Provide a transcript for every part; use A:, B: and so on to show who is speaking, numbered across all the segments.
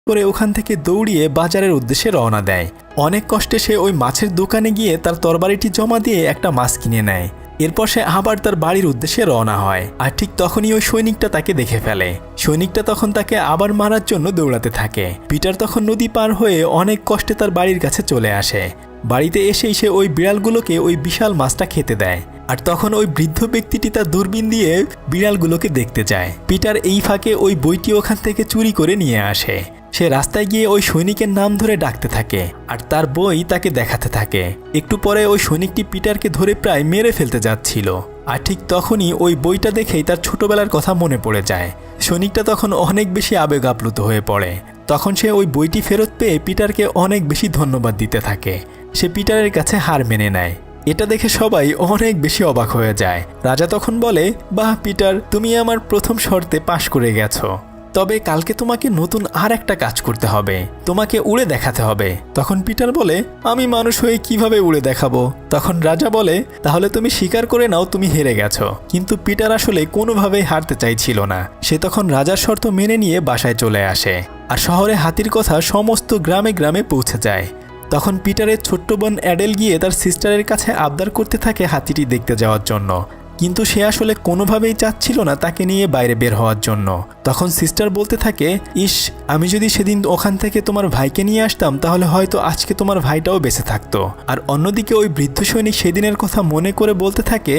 A: করে ওখান থেকে দৌড়িয়ে বাজারের উদ্দেশ্যে রওনা দেয়। অনেক কষ্টে সে ওই মাছের দোকানে গিয়ে তার তরবারিটি জমা দিয়ে একটা মাছ কিনে নেয়। এরপর সে আবার তার বাড়ির উদ্দেশ্যে রওনা হয়। আর ঠিক তখনই ওই সৈনিকটা তাকে দেখে ফেলে। সৈনিকটা তখন তাকে আবার মারার জন্য দৌড়াতে থাকে। পিটার তখন নদী পার হয়ে অনেক কষ্টে তার বাড়ির কাছে চলে আসে। বাড়িতে এসেই সে ওই বিড়ালগুলোকে ওই বিশাল মাছটা খেতে দেয়। আর তখন ওই বৃদ্ধ ব্যক্তিটি তার দূরবীন দিয়ে বিড়ালগুলোকে দেখতে যায়। পিটার এই ফাঁকে ওই বইটি ওখান থেকে চুরি করে নিয়ে আসে। সে রাস্তায় গিয়ে ওই সৈনিকের নাম ধরে ডাকতে থাকে আর তার বই তাকে দেখাতে থাকে। একটু পরে ওই সৈনিকটি পিটারকে ধরে প্রায় মেরে ফেলতে যাচ্ছিল। আর ঠিক তখনই ওই বইটা দেখেই তার ছোটবেলার কথা মনে পড়ে যায়। সৈনিকটা তখন অনেক বেশি আবেগ আপ্লুত হয়ে পড়ে। তখন সে ওই বইটি ফেরত পেয়ে পিটারকে অনেক বেশি ধন্যবাদ দিতে থাকে। সে পিটারের কাছে হার মেনে নেয়। এটা দেখে সবাই অনেক বেশি অবাক হয়ে যায়। রাজা তখন বলে, বাহ পিটার, তুমি আমার প্রথম শর্তে পাশ করে গেছো। তবে কালকে তোমাকে নতুন আর একটা কাজ করতে হবে, তোমাকে উড়ে দেখাতে হবে। তখন পিটার বলে, আমি মানুষ হয়ে কিভাবে উড়ে দেখাবো? তখন রাজা বলে, তাহলে তুমি স্বীকার করে নাও তুমি হেরে গেছো। কিন্তু পিটার আসলে কোনোভাবেই হারতে চাইছিল না। সে তখন রাজার শর্ত মেনে নিয়ে বাসায় চলে আসে। আর শহরে হাতির কথা সমস্ত গ্রামে গ্রামে পৌঁছে যায়। তখন পিটারের ছোট্ট বোন অ্যাডেল গিয়ে তার সিস্টারের কাছে আবদার করতে থাকে হাতিটি দেখতে যাওয়ার জন্য। কিন্তু সে আসলে কোনোভাবেই চাচ্ছিল না তাকে নিয়ে বাইরে বের হওয়ার জন্য। তখন সিস্টার বলতে থাকে, ইস, আমি যদি সেদিন ওখান থেকে তোমার ভাইকে নিয়ে আসতাম তাহলে হয়তো আজকে তোমার ভাইটাও বেঁচে থাকতো। আর অন্যদিকে ওই বৃদ্ধ সৈনিক সেদিনের কথা মনে করে বলতে থাকে,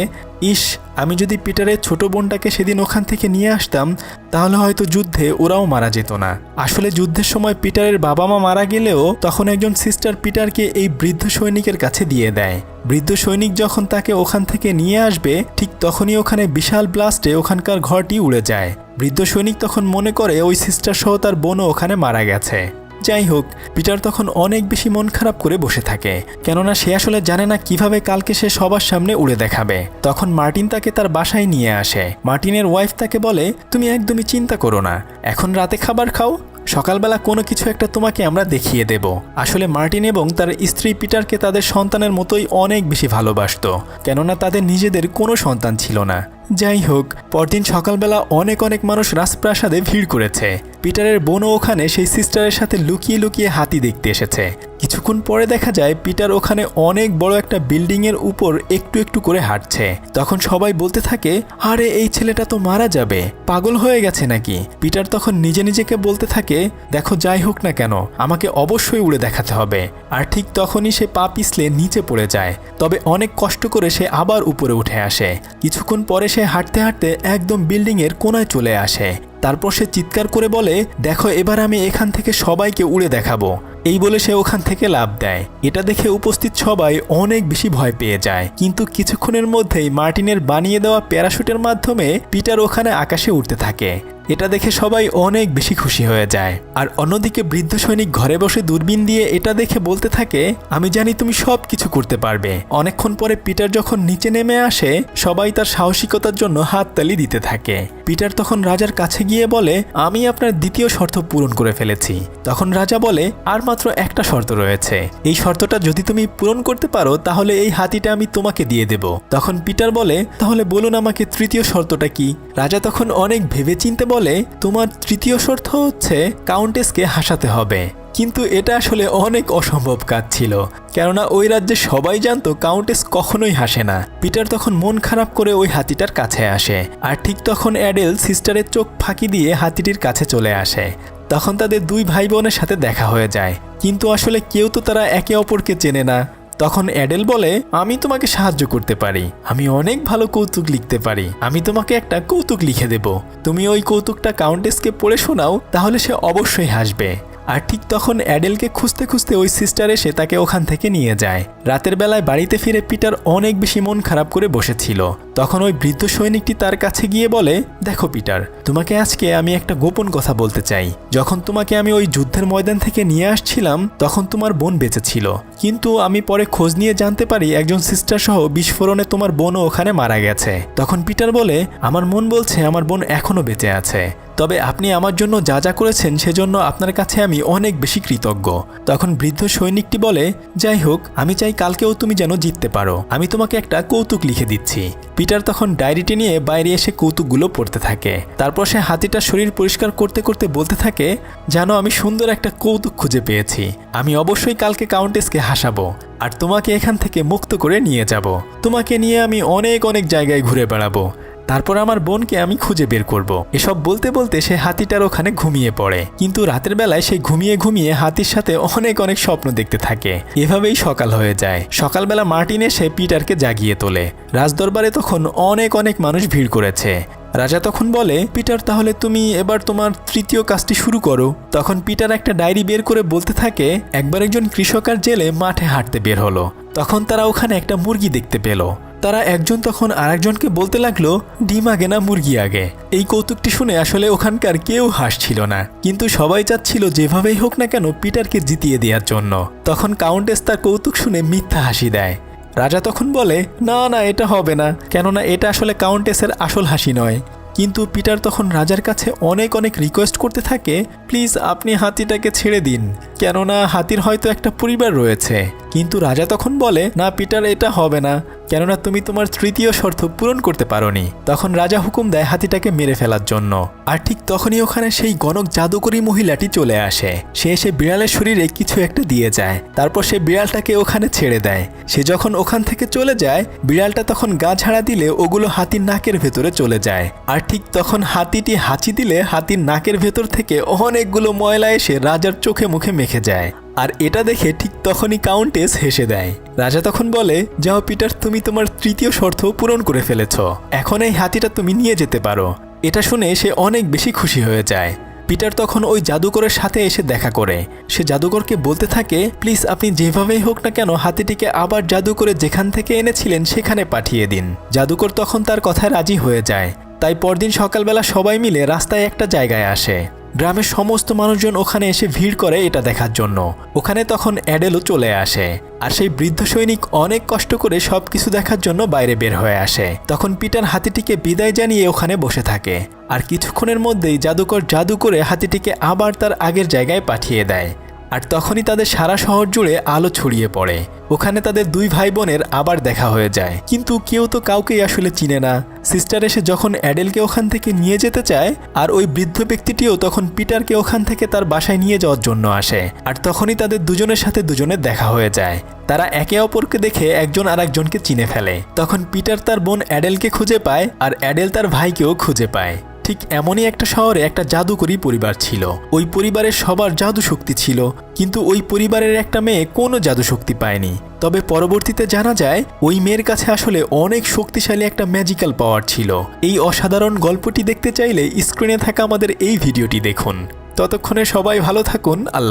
A: ইস, আমি যদি পিটারের ছোট বোনটাকে সেদিন ওখান থেকে নিয়ে আসতাম তাহলে হয়তো যুদ্ধে ওরাও মারা যেত না। আসলে যুদ্ধের সময় পিটারের বাবা মা মারা গেলেও তখন একজন সিস্টার পিটারকে এই বৃদ্ধ সৈনিকের কাছে দিয়ে দেয়। বৃদ্ধ সৈনিক যখন তাকে ওখান থেকে নিয়ে আসবে ঠিক তখনই ওখানে বিশাল ব্লাস্টে ওখানকার ঘরটি উড়ে যায়। বৃদ্ধ সৈনিক তখন মনে করে ওই সিস্টার সহ তার বোনও ওখানে মারা গেছে। যাই হোক, পিটার তখন অনেক বেশি মন খারাপ করে বসে থাকে, কেননা সে আসলে জানে না কিভাবে কালকে সে সবার সামনে উড়ে দেখাবে। তখন মার্টিন তাকে তার বাসায় নিয়ে আসে। মার্টিনের ওয়াইফ তাকে বলে, তুমি একদমই চিন্তা করো না, এখন রাতে খাবার খাও, সকালবেলা কোনো কিছু একটা তোমাকে আমরা দেখিয়ে দেব। আসলে মার্টিন এবং তার স্ত্রী পিটারকে তাদের সন্তানের মতোই অনেক বেশি ভালোবাসত, কেননা তাদের নিজেদের কোনো সন্তান ছিল না। যাই হোক, পরদিন সকালবেলা অনেক অনেক মানুষ রাজপ্রাসাদে ভিড় করেছে। পিটারের বোনও ওখানে সেই সিস্টারের সাথে লুকিয়ে লুকিয়ে হাতি দেখতে এসেছে। কিছুক্ষণ পরে দেখা যায় পিটার ওখানে অনেক বড় একটা বিল্ডিংয়ের উপর একটু একটু করে হাঁটছে। তখন সবাই বলতে থাকে, আরে এই ছেলেটা তো মারা যাবে, পাগল হয়ে গেছে নাকি? পিটার তখন নিজে নিজেকে বলতে থাকে, দেখো যাই হোক না কেন আমাকে অবশ্যই উড়ে দেখাতে হবে। আর ঠিক তখনই সে পা পিছলে নিচে পড়ে যায়। তবে অনেক কষ্ট করে সে আবার উপরে উঠে আসে। কিছুক্ষণ পরে সে হাঁটতে হাঁটতে একদম বিল্ডিংয়ের কোনায় চলে আসে। তারপর সে চিৎকার করে বলে, দেখো এবার আমি এখান থেকে সবাইকে উড়ে দেখাবো। এই বলে সে ওখান থেকে লাফ দেয়। এটা দেখে উপস্থিত সবাই অনেক বেশি ভয় পেয়ে যায়। কিন্তু কিছুক্ষণের মধ্যেই মার্টিনের বানিয়ে দেওয়া প্যারাশুটের মাধ্যমে পিটার ওখানে আকাশে উঠতে থাকে। এটা দেখে সবাই অনেক বেশি খুশি হয়ে যায়। আর অন্যদিকে বৃদ্ধ সৈনিক ঘরে বসে দূরবীন দিয়ে এটা দেখে বলতে থাকে, আমি জানি তুমি সব কিছু করতে পারবে। অনেকক্ষণ পরে পিটার যখন নিচে নেমে আসে সবাই তার সাহসিকতার জন্য হাততালি দিতে থাকে। পিটার তখন রাজার কাছে গিয়ে বলে, আমি আপনার দ্বিতীয় শর্ত পূরণ করে ফেলেছি। তখন রাজা বলে, আর মাত্র একটা শর্ত রয়েছে, এই শর্তটা যদি তুমি পূরণ করতে পারো তাহলে এই হাতিটা আমি তোমাকে দিয়ে দেব। তখন পিটার বলে, তাহলে বলুন আমাকে তৃতীয় শর্তটা কি? রাজা তখন অনেক ভেবেচিন্তে বলে, তোমার তৃতীয় শর্ত হচ্ছে কাউন্টেসকে হাসাতে হবে। কিন্তু এটা আসলে অনেক অসম্ভব কাজ ছিল, কেননা ওই রাজ্যে সবাই জানতো কাউন্টেস কখনোই হাসে না। পিটার তখন মন খারাপ করে ওই হাতিটার কাছে আসে। আর ঠিক তখন অ্যাডেল সিস্টারের চোখ ফাঁকি দিয়ে হাতিটির কাছে চলে আসে। তখন তাদের দুই ভাই বোনের সাথে দেখা হয়ে যায়, কিন্তু আসলে কেউ তো তারা একে অপরকে চেনে না। তখন অ্যাডেল বলে, আমি তোমাকে সাহায্য করতে পারি, আমি অনেক ভালো কৌতুক লিখতে পারি, আমি তোমাকে একটা কৌতুক লিখে দেব, তুমি ওই কৌতুকটা কাউন্টেসকে পড়ে শোনাও, তাহলে সে অবশ্যই হাসবে। আর ঠিক তখন অ্যাডেলকে খুঁজতে খুঁজতে ওই সিস্টার এসে তাকে ওখান থেকে নিয়ে যায়। রাতের বেলায় বাড়িতে ফিরে পিটার অনেক বেশি মন খারাপ করে বসেছিল। তখন ওই বৃদ্ধ সৈনিকটি তার কাছে গিয়ে বলে, দেখো পিটার, তোমাকে আজকে আমি একটা গোপন কথা বলতে চাই। যখন তোমাকে আমি ওই যুদ্ধের ময়দান থেকে নিয়ে আসছিলাম তখন তোমার বোন বেঁচে ছিল, কিন্তু আমি পরে খোঁজ নিয়ে জানতে পারি একজন সিস্টার সহ বিস্ফোরণে তোমার বোনও ওখানে মারা গেছে। তখন পিটার বলে, আমার মন বলছে আমার বোন এখনো বেঁচে আছে। তবে আপনি আমার জন্য যা যা করেছেন সেজন্য আপনার কাছে আমি অনেক বেশি কৃতজ্ঞ। তখন বৃদ্ধ সৈনিকটি বলে, যাই হোক, আমি চাই কালকেও তুমি যেন জিততে পারো। আমি তোমাকে একটা কৌতুক লিখে দিচ্ছি। পিটার তখন ডায়েরিটি নিয়ে বাইরে এসে কৌতুকগুলো পড়তে থাকে। তারপর সে হাতিটার শরীর পরিষ্কার করতে করতে বলতে থাকে, জানো, আমি সুন্দর একটা কৌতুক খুঁজে পেয়েছি। আমি অবশ্যই কালকে কাউন্টেসকে হাসাবো আর তোমাকে এখান থেকে মুক্ত করে নিয়ে যাব। তোমাকে নিয়ে আমি অনেক অনেক জায়গায় ঘুরে বেড়াবো। তারপর আমার বোনকে আমি খুঁজে বের করব। এসব বলতে বলতে সে হাতিটার ওখানে ঘুমিয়ে পড়ে। কিন্তু রাতের বেলায় সে ঘুমিয়ে ঘুমিয়ে হাতির সাথে অনেক অনেক স্বপ্ন দেখতে থাকে। এভাবেই সকাল হয়ে যায়। সকালবেলা মার্টিন এসে পিটারকে জাগিয়ে তোলে। রাজদরবারে তখন অনেক অনেক মানুষ ভিড় করেছে। রাজা তখন বলে, পিটার, তাহলে তুমি এবার তোমার তৃতীয় কাজটি শুরু করো। তখন পিটার একটা ডায়েরি বের করে বলতে থাকে, একবার একজন কৃষক আর জেলে মাঠে হাঁটতে বের হলো। তখন তারা ওখানে একটা মুরগি দেখতে পেল। তারা একজন তখন আরেকজনকে বলতে লাগলো, ডিম আগে না মুরগি আগে। এই কৌতুকটি শুনে আসলে ওখানকার কেউ হাসছিল না, কিন্তু সবাই চাচ্ছিল যেভাবেই হোক না কেন পিটারকে জিতিয়ে দেওয়ার জন্য। তখন কাউন্টেস তার কৌতুক শুনে মিথ্যা হাসি দেয়। রাজা তখন বলে, না না, এটা হবে না, কেননা এটা আসলে কাউন্টেসের আসল হাসি নয়। কিন্তু পিটার তখন রাজার কাছে অনেক অনেক রিকোয়েস্ট করতে থাকে, প্লিজ আপনি হাতিটাকে ছেড়ে দিন, কেননা হাতির হয়তো একটা পরিবার রয়েছে। কিন্তু রাজা তখন বলে, না পিটার, এটা হবে না, কেননা তুমি তোমার তৃতীয় শর্ত পূরণ করতে পারোনি। তখন রাজা হুকুম দেয় হাতিটাকে মেরে ফেলার জন্য। আর ঠিক তখনই ওখানে সেই গণক জাদুকরী মহিলাটি চলে আসে। সে এসে বিড়ালের শরীরে কিছু একটা দিয়ে যায়। তারপর সে বিড়ালটাকে ওখানে ছেড়ে দেয়। সে যখন ওখান থেকে চলে যায়, বিড়ালটা তখন গা ঝাড়া দিলে ওগুলো হাতির নাকের ভেতরে চলে যায়। আর ঠিক তখন হাতিটি হাঁচি দিলে হাতির নাকের ভেতর থেকে অনেকগুলো ময়লা এসে রাজার চোখে মুখে মেখে যায়। আর এটা দেখে ঠিক তখনই কাউন্টেস হেসে দেয়। রাজা তখন বলে, যাও পিটার, তুমি তোমার তৃতীয় শর্ত পূরণ করে ফেলেছ। এখন এই হাতিটা তুমি নিয়ে যেতে পারো। এটা শুনে সে অনেক বেশি খুশি হয়ে যায়। পিটার তখন ওই জাদুকরের সাথে এসে দেখা করে। সে জাদুকরকে বলতে থাকে, প্লিজ আপনি যেভাবেই হোক না কেন হাতিটিকে আবার জাদু করে যেখান থেকে এনেছিলেন সেখানে পাঠিয়ে দিন। জাদুকর তখন তার কথায় রাজি হয়ে যায়। তাই পরদিন সকালবেলা সবাই মিলে রাস্তায় একটা জায়গায় আসে। গ্রামের সমস্ত মানুষজন ওখানে এসে ভিড় করে এটা দেখার জন্য। ওখানে তখন অ্যাডেলও চলে আসে। আর সেই বৃদ্ধ সৈনিক অনেক কষ্ট করে সবকিছু দেখার জন্য বাইরে বের হয়ে আসে। তখন পিটার হাতিটিকে বিদায় জানিয়ে ওখানে বসে থাকে। আর কিছুক্ষণের মধ্যেই জাদুকর জাদু করে হাতিটিকে আবার তার আগের জায়গায় পাঠিয়ে দেয়। আর তখনই তাদের সারা শহর জুড়ে আলো ছড়িয়ে পড়ে। ওখানে তাদের দুই ভাই বোনের আবার দেখা হয়ে যায়, কিন্তু কেউ তো কাউকেই আসলে চিনে না। সিস্টার এসে যখন অ্যাডেলকে ওখান থেকে নিয়ে যেতে চায়, আর ওই বৃদ্ধ ব্যক্তিটিও তখন পিটারকে ওখান থেকে তার বাসায় নিয়ে যাওয়ার জন্য আসে। আর তখনই তাদের দুজনের সাথে দুজনের দেখা হয়ে যায়। তারা একে অপরকে দেখে একজন আরেকজনকে চিনে ফেলে। তখন পিটার তার বোন অ্যাডেলকে খুঁজে পায়, আর অ্যাডেল তার ভাইকেও খুঁজে পায়। ঠিক এমনই একটা শহরে একটা জাদুকরী পরিবার ছিল। ওই পরিবারের সবার জাদু শক্তি ছিল, কিন্তু ওই পরিবারের একটা মেয়ে কোনো জাদু শক্তি পায়নি। তবে পরবর্তীতে জানা যায় ওই মেয়ের কাছে আসলে অনেক শক্তিশালী একটা ম্যাজিক্যাল পাওয়ার ছিল। এই অসাধারণ গল্পটি দেখতে চাইলে স্ক্রিনে থাকা আমাদের এই ভিডিওটি দেখুন। ততক্ষণে সবাই ভালো থাকুন। আল্লাহ।